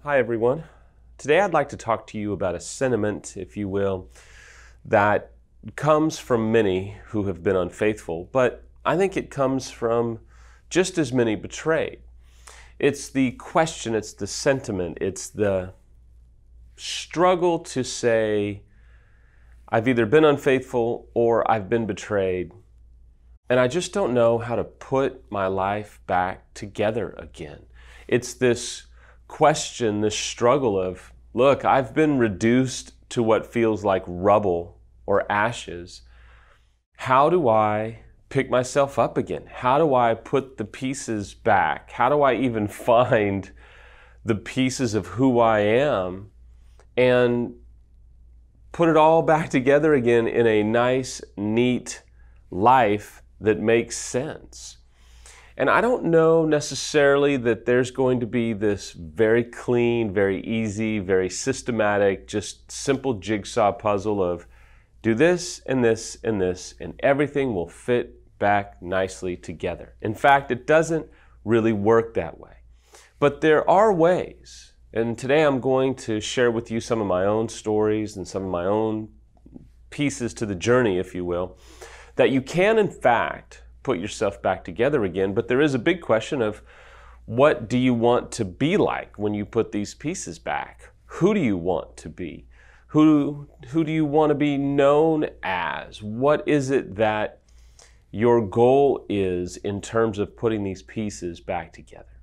Hi everyone. Today I'd like to talk to you about a sentiment, if you will, that comes from many who have been unfaithful, but I think it comes from just as many betrayed. It's the question, it's the sentiment, it's the struggle to say, I've either been unfaithful or I've been betrayed, and I just don't know how to put my life back together again. It's this question, this struggle of, look, I've been reduced to what feels like rubble or ashes. How do I pick myself up again? How do I put the pieces back? How do I even find the pieces of who I am and put it all back together again in a nice, neat life that makes sense? And I don't know necessarily that there's going to be this very clean, very easy, very systematic, just simple jigsaw puzzle of do this and this and this, and everything will fit back nicely together. In fact, it doesn't really work that way. But there are ways, and today I'm going to share with you some of my own stories and some of my own pieces to the journey, if you will, that you can in fact put yourself back together again. But there is a big question of, what do you want to be like when you put these pieces back? Who do you want to be? Who do you want to be known as? What is it that your goal is in terms of putting these pieces back together?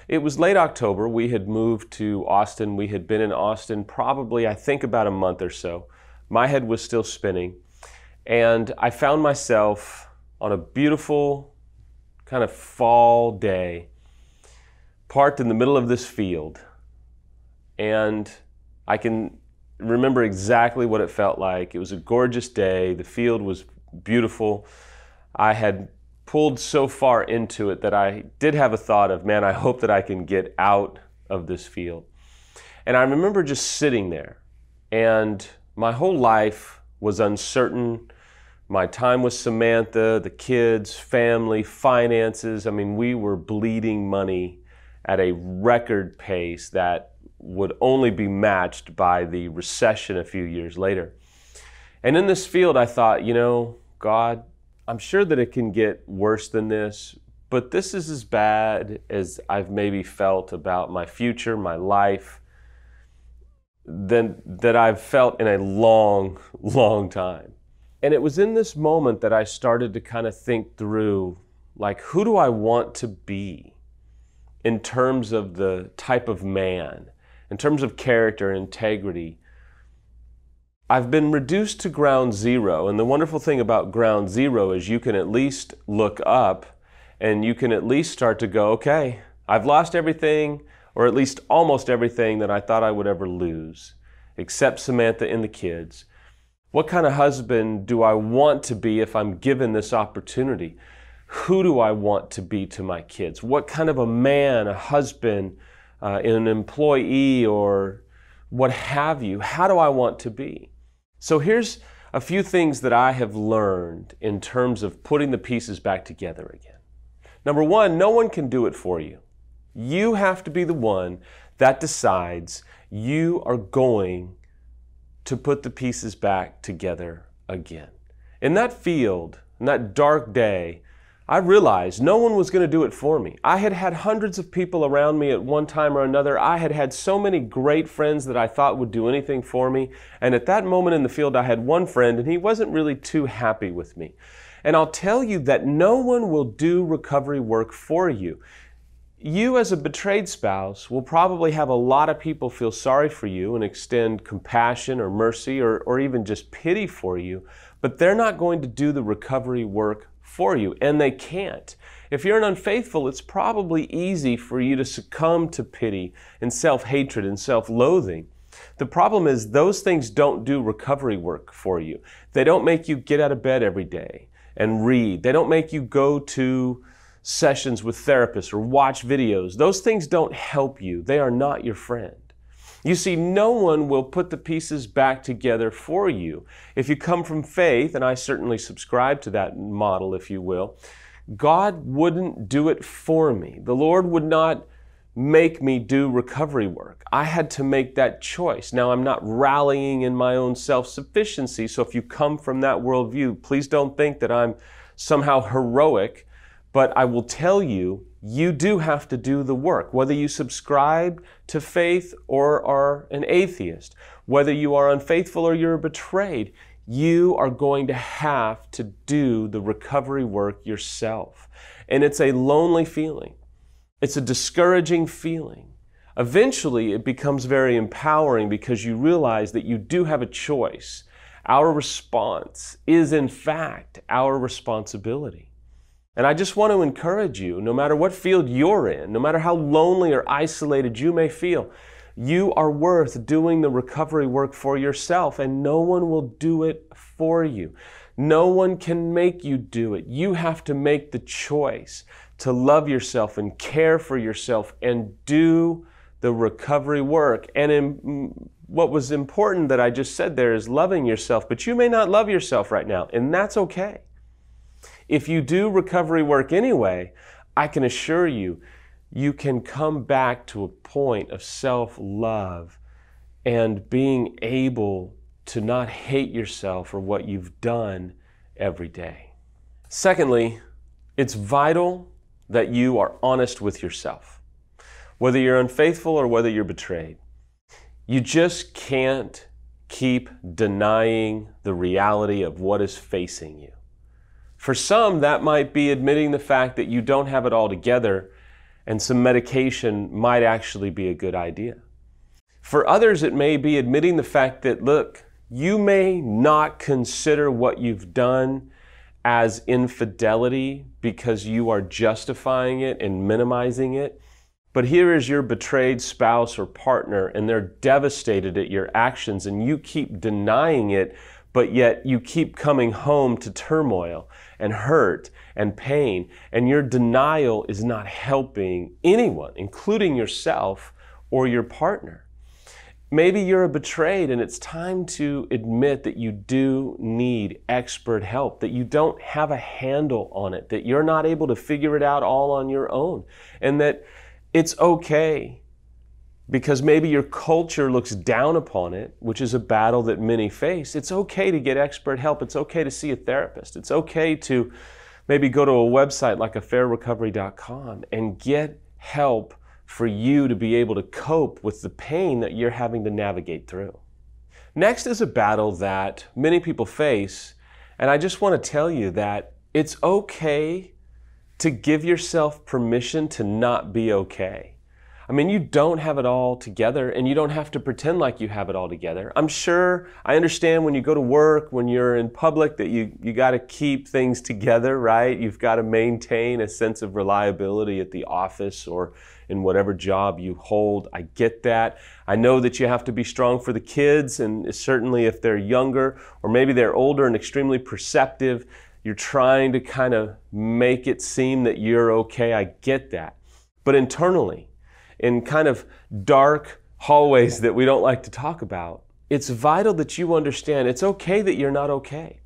It was late October. We had moved to Austin. We had been in Austin probably, I think, about a month or so. My head was still spinning, and I found myself on a beautiful kind of fall day, parked in the middle of this field. And I can remember exactly what it felt like. It was a gorgeous day. The field was beautiful. I had pulled so far into it that I did have a thought of, man, I hope that I can get out of this field. And I remember just sitting there, and my whole life was uncertain. My time with Samantha, the kids, family, finances, I mean, we were bleeding money at a record pace that would only be matched by the recession a few years later. And in this field, I thought, you know, God, I'm sure that it can get worse than this, but this is as bad as I've maybe felt about my future, my life, that I've felt in a long, long time. And it was in this moment that I started to kind of think through, like, who do I want to be in terms of the type of man, in terms of character, integrity? I've been reduced to ground zero, and the wonderful thing about ground zero is you can at least look up and you can at least start to go, okay, I've lost everything, or at least almost everything that I thought I would ever lose, except Samantha and the kids. What kind of husband do I want to be if I'm given this opportunity? Who do I want to be to my kids? What kind of a man, a husband, an employee, or what have you? How do I want to be? So here's a few things that I have learned in terms of putting the pieces back together again. Number one, no one can do it for you. You have to be the one that decides you are going to put the pieces back together again. In that field, in that dark day, I realized no one was going to do it for me. I had had hundreds of people around me at one time or another. I had had so many great friends that I thought would do anything for me. And at that moment in the field, I had one friend, and he wasn't really too happy with me. And I'll tell you that no one will do recovery work for you. You as a betrayed spouse will probably have a lot of people feel sorry for you and extend compassion or mercy or even just pity for you, but they're not going to do the recovery work for you, and they can't. If you're an unfaithful, it's probably easy for you to succumb to pity and self-hatred and self-loathing. The problem is those things don't do recovery work for you. They don't make you get out of bed every day and read. They don't make you go to sessions with therapists or watch videos. Those things don't help you. They are not your friend. You see, no one will put the pieces back together for you. If you come from faith, and I certainly subscribe to that model, if you will, God wouldn't do it for me. The Lord would not make me do recovery work. I had to make that choice. Now, I'm not rallying in my own self-sufficiency, so if you come from that worldview, please don't think that I'm somehow heroic, but I will tell you, you do have to do the work. Whether you subscribe to faith or are an atheist, whether you are unfaithful or you're betrayed, you are going to have to do the recovery work yourself. And it's a lonely feeling. It's a discouraging feeling. Eventually, it becomes very empowering because you realize that you do have a choice. Our response is, in fact, our responsibility. And I just want to encourage you, no matter what field you're in, no matter how lonely or isolated you may feel, you are worth doing the recovery work for yourself, and no one will do it for you. No one can make you do it. You have to make the choice to love yourself and care for yourself and do the recovery work. And what was important that I just said there is loving yourself, but you may not love yourself right now, and that's okay. If you do recovery work anyway, I can assure you, you can come back to a point of self-love and being able to not hate yourself for what you've done every day. Secondly, it's vital that you are honest with yourself. Whether you're unfaithful or whether you're betrayed, you just can't keep denying the reality of what is facing you. For some, that might be admitting the fact that you don't have it all together and some medication might actually be a good idea. For others, it may be admitting the fact that, look, you may not consider what you've done as infidelity because you are justifying it and minimizing it. But here is your betrayed spouse or partner, and they're devastated at your actions, and you keep denying it, but yet you keep coming home to turmoil and hurt and pain, and your denial is not helping anyone, including yourself or your partner. Maybe you're betrayed and it's time to admit that you do need expert help, that you don't have a handle on it, that you're not able to figure it out all on your own, and that it's okay because maybe your culture looks down upon it, which is a battle that many face. It's okay to get expert help. It's okay to see a therapist. It's okay to maybe go to a website like affairrecovery.com and get help for you to be able to cope with the pain that you're having to navigate through. Next is a battle that many people face, and I just want to tell you that it's okay to give yourself permission to not be okay. I mean, you don't have it all together, and you don't have to pretend like you have it all together. I'm sure, I understand when you go to work, when you're in public, that you got to keep things together, right? You've got to maintain a sense of reliability at the office or in whatever job you hold. I get that. I know that you have to be strong for the kids, and certainly if they're younger, or maybe they're older and extremely perceptive, you're trying to kind of make it seem that you're okay. I get that. But internally, in kind of dark hallways that we don't like to talk about, it's vital that you understand it's okay that you're not okay.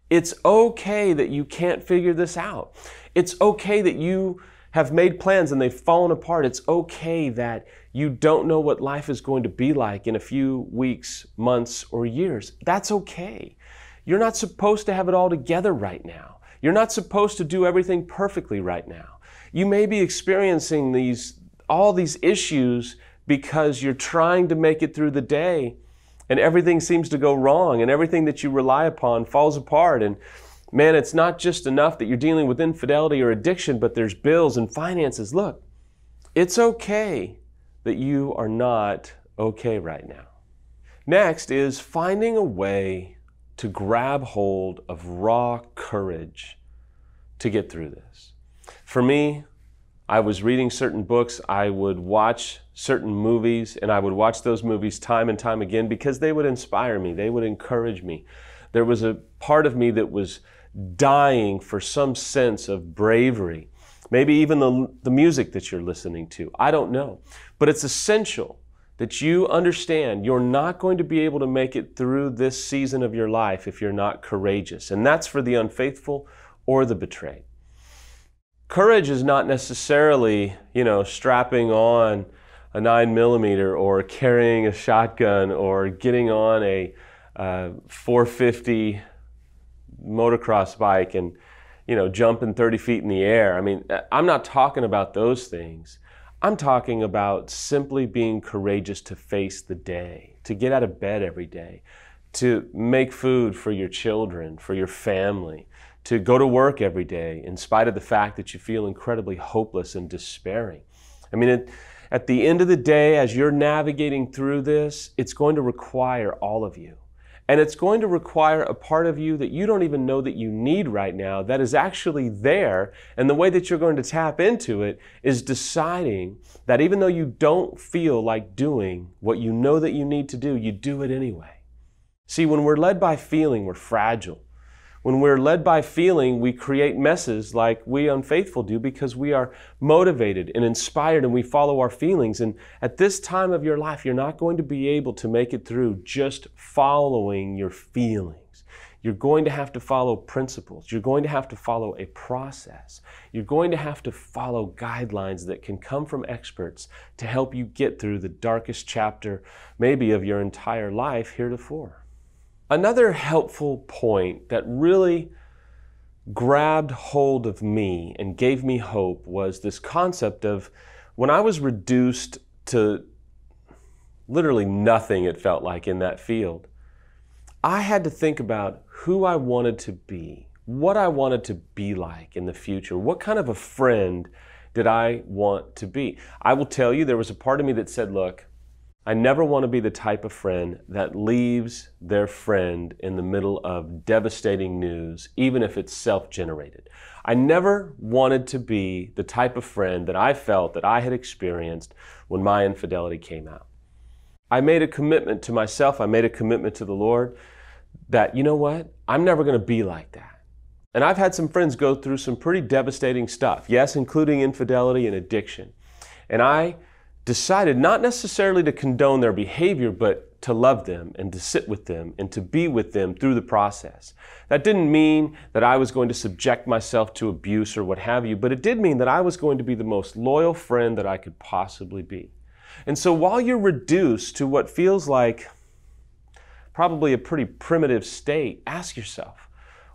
It's okay that you can't figure this out. It's okay that you have made plans and they've fallen apart. It's okay that you don't know what life is going to be like in a few weeks, months, or years. That's okay. You're not supposed to have it all together right now. You're not supposed to do everything perfectly right now. You may be experiencing all these issues because you're trying to make it through the day and everything seems to go wrong and everything that you rely upon falls apart. And man, it's not just enough that you're dealing with infidelity or addiction, but there's bills and finances. Look, it's okay that you are not okay right now. Next is finding a way to grab hold of raw courage to get through this. For me, I was reading certain books, I would watch certain movies, and I would watch those movies time and time again because they would inspire me, they would encourage me. There was a part of me that was dying for some sense of bravery. Maybe even the music that you're listening to, I don't know. But it's essential that you understand you're not going to be able to make it through this season of your life if you're not courageous. And that's for the unfaithful or the betrayed. Courage is not necessarily, strapping on a 9mm or carrying a shotgun or getting on a 450 motocross bike and, jumping 30 feet in the air. I mean, I'm not talking about those things. I'm talking about simply being courageous to face the day, to get out of bed every day, to make food for your children, for your family, to go to work every day in spite of the fact that you feel incredibly hopeless and despairing. I mean, at the end of the day, as you're navigating through this, it's going to require all of you. And it's going to require a part of you that you don't even know that you need right now that is actually there. And the way that you're going to tap into it is deciding that even though you don't feel like doing what you know that you need to do, you do it anyway. See, when we're led by feeling, we're fragile. When we're led by feeling, we create messes like we unfaithful do because we are motivated and inspired and we follow our feelings. And at this time of your life, you're not going to be able to make it through just following your feelings. You're going to have to follow principles. You're going to have to follow a process. You're going to have to follow guidelines that can come from experts to help you get through the darkest chapter, maybe of your entire life heretofore. Another helpful point that really grabbed hold of me and gave me hope was this concept of when I was reduced to literally nothing, it felt like, in that field, I had to think about who I wanted to be, what I wanted to be like in the future, what kind of a friend did I want to be. I will tell you, there was a part of me that said, look, I never want to be the type of friend that leaves their friend in the middle of devastating news, even if it's self-generated. I never wanted to be the type of friend that I felt that I had experienced when my infidelity came out. I made a commitment to myself, I made a commitment to the Lord that, you know what, I'm never going to be like that. And I've had some friends go through some pretty devastating stuff, yes, including infidelity and addiction. And I decided not necessarily to condone their behavior, but to love them and to sit with them and to be with them through the process. That didn't mean that I was going to subject myself to abuse or what have you, but it did mean that I was going to be the most loyal friend that I could possibly be. And so while you're reduced to what feels like probably a pretty primitive state, ask yourself,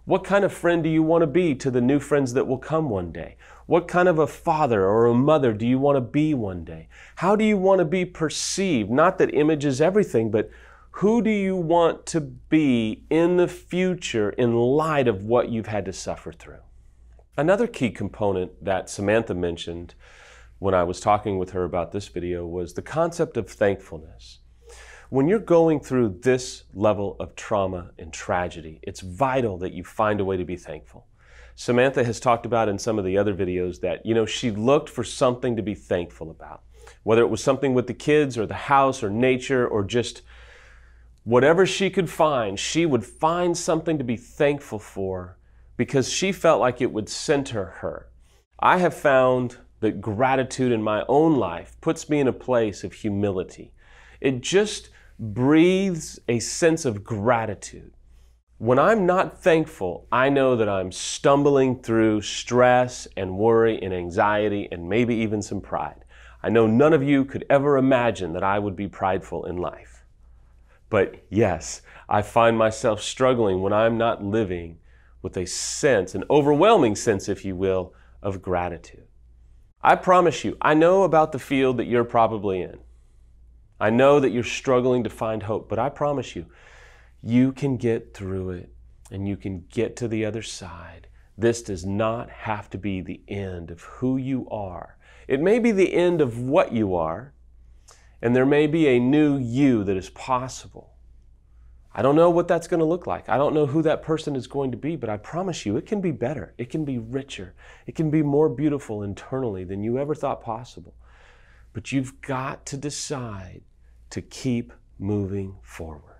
what kind of friend do you want to be to the new friends that will come one day? What kind of a father or a mother do you want to be one day? How do you want to be perceived? Not that image is everything, but who do you want to be in the future in light of what you've had to suffer through? Another key component that Samantha mentioned when I was talking with her about this video was the concept of thankfulness. When you're going through this level of trauma and tragedy, it's vital that you find a way to be thankful. Samantha has talked about in some of the other videos that, she looked for something to be thankful about. Whether it was something with the kids or the house or nature or just whatever she could find, she would find something to be thankful for because she felt like it would center her. I have found that gratitude in my own life puts me in a place of humility. It just breathes a sense of gratitude. When I'm not thankful, I know that I'm stumbling through stress and worry and anxiety and maybe even some pride. I know none of you could ever imagine that I would be prideful in life. But yes, I find myself struggling when I'm not living with a sense, an overwhelming sense, if you will, of gratitude. I promise you, I know about the field that you're probably in. I know that you're struggling to find hope, but I promise you, you can get through it and you can get to the other side. This does not have to be the end of who you are. It may be the end of what you are, and there may be a new you that is possible. I don't know what that's going to look like. I don't know who that person is going to be, but I promise you it can be better. It can be richer. It can be more beautiful internally than you ever thought possible. But you've got to decide to keep moving forward.